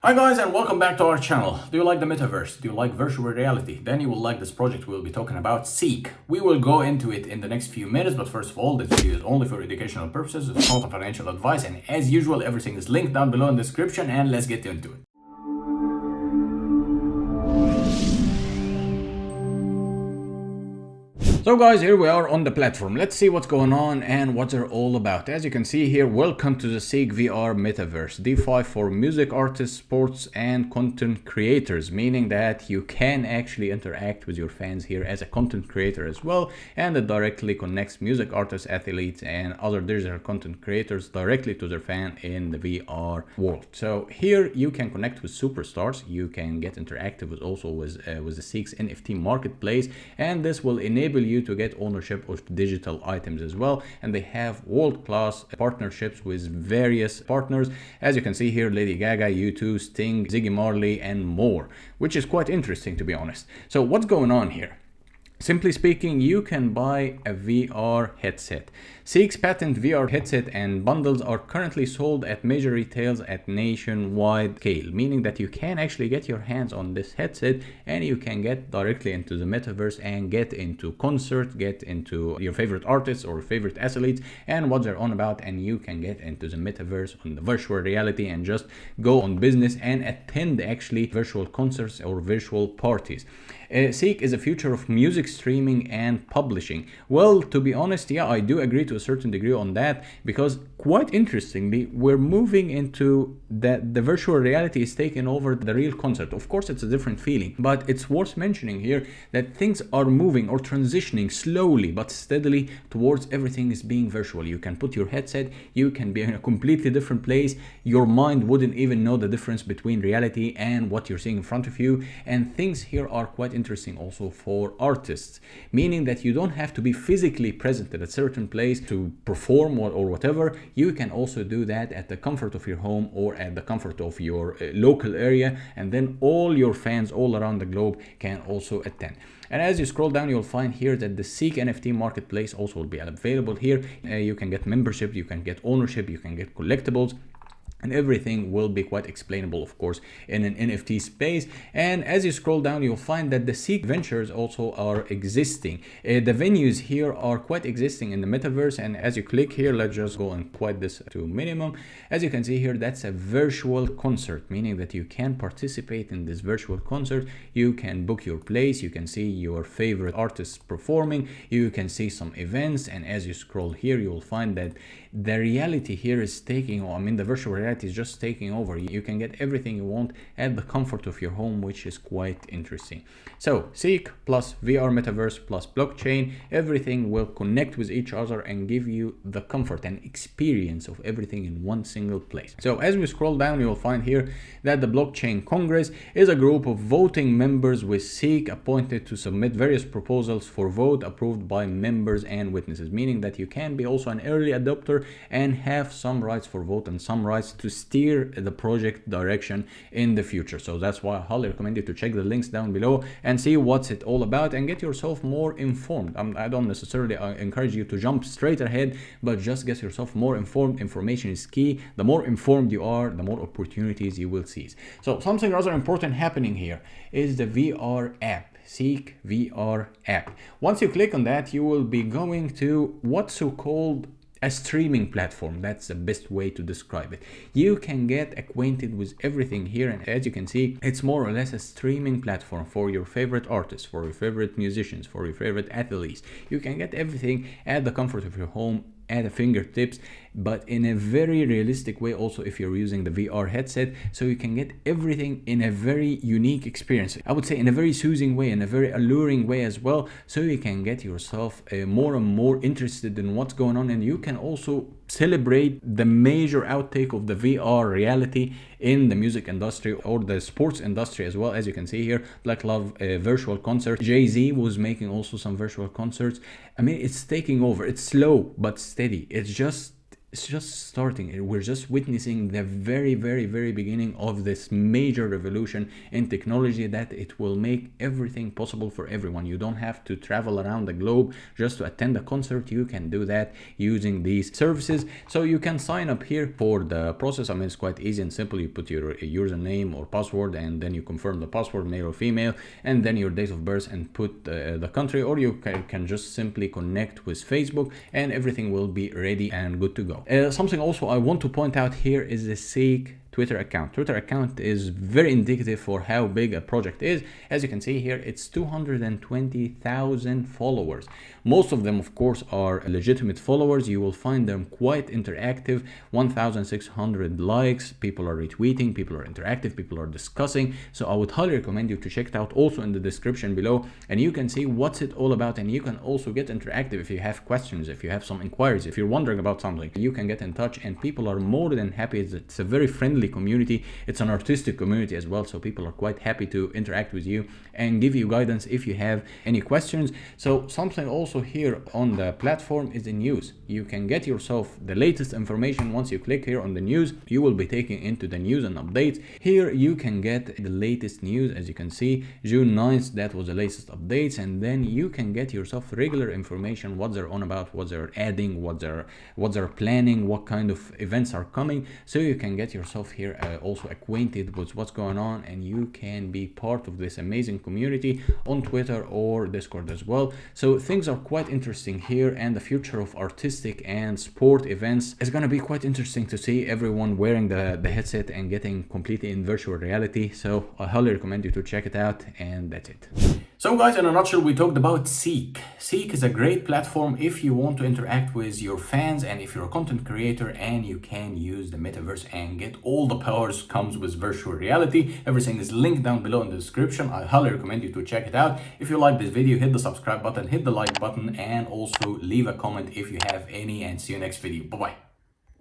Hi guys, and welcome back to our channel. Do you like the metaverse? Do you like virtual reality? Then you will like this project we'll be talking about, Ceek. We will go into it in the next few minutes, but first of all, this video is only for educational purposes. It's not a financial advice, and as usual, everything is linked down below in the description, and let's get into it. So guys, here we are on the platform. Let's see what's going on and what they're all about. As you can see here, welcome to the Ceek-VR Metaverse, DeFi for music artists, sports and content creators, meaning that you can actually interact with your fans here as a content creator as well, and it directly connects music artists, athletes and other digital content creators directly to their fan in the VR world. So here you can connect with superstars, you can get interactive with the Ceek's NFT marketplace, and this will enable you to get ownership of digital items as well. And they have world-class partnerships with various partners, as you can see here: Lady Gaga, U2, Sting, Ziggy Marley and more, which is quite interesting, to be honest. So what's going on here? Simply speaking, you can buy a VR headset. Ceek's patent VR headset and bundles are currently sold at major retailers at nationwide scale, meaning that you can actually get your hands on this headset and you can get directly into the metaverse and get into concerts, get into your favorite artists or favorite athletes and what they're on about, and you can get into the metaverse on the virtual reality and just go on business and attend actually virtual concerts or virtual parties. Ceek is a future of music streaming and publishing. Well, to be honest, yeah, I do agree to a certain degree on that, because quite interestingly, we're moving into that the virtual reality is taking over the real concert. Of course, it's a different feeling, but it's worth mentioning here that things are moving or transitioning slowly but steadily towards everything is being virtual. You can put your headset, you can be in a completely different place. Your mind wouldn't even know the difference between reality and what you're seeing in front of you. And things here are quite interesting also for artists, meaning that you don't have to be physically present at a certain place to perform or whatever. You can also do that at the comfort of your home or at the comfort of your local area, and then all your fans all around the globe can also attend. And as you scroll down, you'll find here that the Ceek NFT marketplace also will be available here. You can get membership, you can get ownership, you can get collectibles, and everything will be quite explainable, of course, in an NFT space. And as you scroll down, you'll find that the Ceek ventures also are existing. The venues here are quite existing in the metaverse. And as you click here, let's just go and quite this to minimum. As you can see here, that's a virtual concert, meaning that you can participate in this virtual concert. You can book your place, you can see your favorite artists performing, you can see some events. And as you scroll here, you'll find that the reality here is the virtual reality is just taking over. You can get everything you want at the comfort of your home, which is quite interesting. So Ceek plus VR metaverse plus blockchain, everything will connect with each other and give you the comfort and experience of everything in one single place. So as we scroll down, you'll find here that the Blockchain Congress is a group of voting members with Ceek appointed to submit various proposals for vote approved by members and witnesses, meaning that you can be also an early adopter and have some rights for vote and some rights to steer the project direction in the future. So that's why I highly recommend you to check the links down below and see what's it all about and get yourself more informed. I don't necessarily encourage you to jump straight ahead, but just get yourself more informed. Information is key. The more informed you are, the more opportunities you will seize. So something rather important happening here is the VR app. Ceek-VR app. Once you click on that, you will be going to what's so-called a streaming platform. That's the best way to describe it. You can get acquainted with everything here, and as you can see, it's more or less a streaming platform for your favorite artists, for your favorite musicians, for your favorite athletes. You can get everything at the comfort of your home, at the fingertips, but in a very realistic way also if you're using the VR headset. So you can get everything in a very unique experience, I would say in a very soothing way, in a very alluring way as well. So you can get yourself more and more interested in what's going on, and you can also celebrate the major outtake of the VR reality in the music industry or the sports industry as well. As you can see here, Black Love virtual concert. Jay-Z was making also some virtual concerts. It's taking over. It's slow but steady. It's just it's just starting. We're just witnessing the very, very, very beginning of this major revolution in technology that it will make everything possible for everyone. You don't have to travel around the globe just to attend a concert. You can do that using these services. So you can sign up here for the process. I mean, it's quite easy and simple. You put your username or password, and then you confirm the password, male or female, and then your date of birth, and put the country, or you can just simply connect with Facebook, and everything will be ready and good to go. Something also I want to point out here is the Ceek Twitter account. Twitter account is very indicative for how big a project is. As you can see here, it's 220,000 followers. Most of them, of course, are legitimate followers. You will find them quite interactive. 1,600 likes. People are retweeting. People are interactive. People are discussing. So I would highly recommend you to check it out also in the description below. And you can see what's it all about. And you can also get interactive if you have questions, if you have some inquiries, if you're wondering about something. You can get in touch, and people are more than happy. It's a very friendly community. It's an artistic community as well, so people are quite happy to interact with you and give you guidance if you have any questions. So something also here on the platform is the news. You can get yourself the latest information. Once you click here on the news, you will be taken into the news and updates. Here you can get the latest news. As you can see, June 9th, that was the latest updates, and then you can get yourself regular information, what they're on about, what they're adding, what they're planning, what kind of events are coming. So you can get yourself here also acquainted with what's going on, and you can be part of this amazing community on Twitter or Discord as well. So things are quite interesting here, and the future of artistic and sport events is going to be quite interesting to see everyone wearing the headset and getting completely in virtual reality. So I highly recommend you to check it out, and that's it. So guys, in a nutshell, we talked about Ceek. Ceek is a great platform if you want to interact with your fans, and if you're a content creator and you can use the metaverse and get all the powers comes with virtual reality. Everything is linked down below in the description. I highly recommend you to check it out. If you like this video, hit the subscribe button, hit the like button, and also leave a comment if you have any, and see you next video. Bye bye.